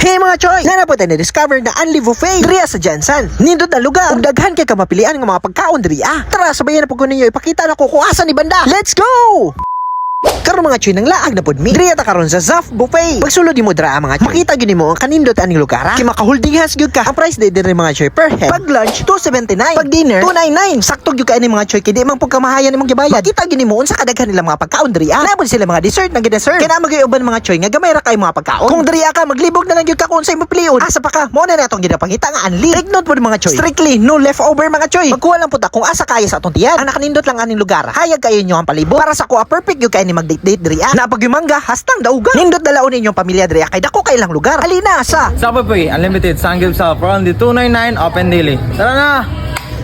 Hey mga choy, nga na po tayo na-discover na Unli Buffet diriya sa Jansan. Nindot na lugar, ug daghan kay kamapilian ng mga pagkaon diriya. Tara, sabayan na po ko ninyo ipakita na ko kung asa ni banda. Let's go! Karon mga choy nang laag na pod mi. Diriya ta karon sa Zaf Buffet. Pagsulod mo dira mga choy, makita gyud nimo ang kanindot aning lugar. Kay makaholding hands gyud ka. Ang price diri mga choy per head. Pag lunch 279, pag dinner 299. Sakto gyud ka ani mga choy kay di man pug kamahayan nimong gibayad. Makita gyud nimo unsa kadaghan nila mga pagkaon diriya. Nabod sila mga dessert na gidessert. Kay na magyuban mga choy nga gamay ra kay mga pagkaon. Kung diriya ka maglibog na lang gyud ka kung sa imong pilion. Asa pa ka? Mo na natong ginapangita nga unli. Take note pod mga choy. Strictly no leftover mga choy. Magkuha lang pud ta kung asa kaya sa atong tiyan. Ang nakanindot lang aning lugar. Hayag kayo nyo ang palibot. Para sa kuha perfect gyud kay ni mag-date diriya. Na pag mangga hastang dauga. Nindot dalaon ninyong pamilya diriya kay dako kay lang lugar. Halina sa Sa Buffet, unlimited sanggip sa for only 299 open daily. Tara na!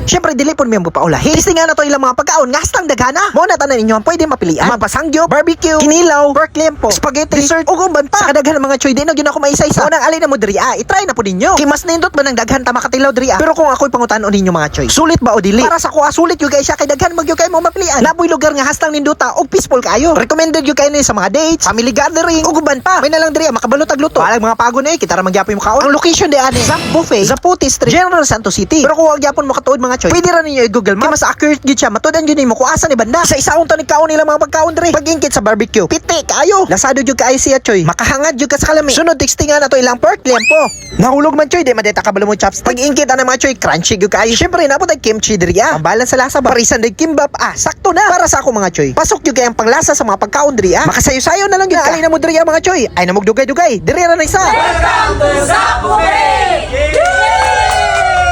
Siyempre, dili po mo paulahin. Listingan na to ilang mga pagkaon nga hastang daghana. Mo na tanan ninyo ang pwede mapilian. Magpasangyop, barbecue, kinilaw, pork limpo, spaghetti, dessert, ug uban pa. Sa kadaghan mga choy, di na gyud ako maisa-isa. Mo nang alin na mo diriya, i-try na po ninyo. Kay mas nindot man ang daghan ta makatilaw diriya. Pero kung ako'y pangutan-on ninyo mga choy, sulit ba o dili? Para sa kuha sulit gyud kay siya kay daghan magyo kay mo mapilian. Laboy lugar nga hastang nindota ug peaceful kayo. Recommended gyud kay ni sa mga dates, family gathering, ug uban pa. May na lang diriya makabalot ag luto. Walang mga pagod na kita ra magyapoy mo kaon. Ang location di ani Zaf Buffet, Zaputi Street, General Santos City. Pero kung wag gyapon mo katuod mga choy, pwede ra ninyo Google Maps. Mas accurate gyud siya. Matudan gyud nimo kung asa ni banda. Sa isaong tanig kaon nila mga pagkaon diri. Pag-ingkit sa barbecue. Piti kayo. Lasado gyud kaayo siya choy. Makahangad gyud ka sa kalami. Sunod textingan na to ilang pork lempo. Nahulog man choy, di madeta kabalo mo chops. Pag-ingkit ana mga choy, crunchy gyud kaayo. Syempre napod ay kimchi diri ah. Ang balance sa lasa ba? Parisan day kimbap sakto na. Para sa ako mga choy. Pasok gyud kay ang panglasa sa mga pagkaon diri Makasayo-sayo na lang gyud ka. Ali na mo diri mga choy. Ay na mo dugay-dugay. Diri ra na isa. Welcome to Zaf Buffet!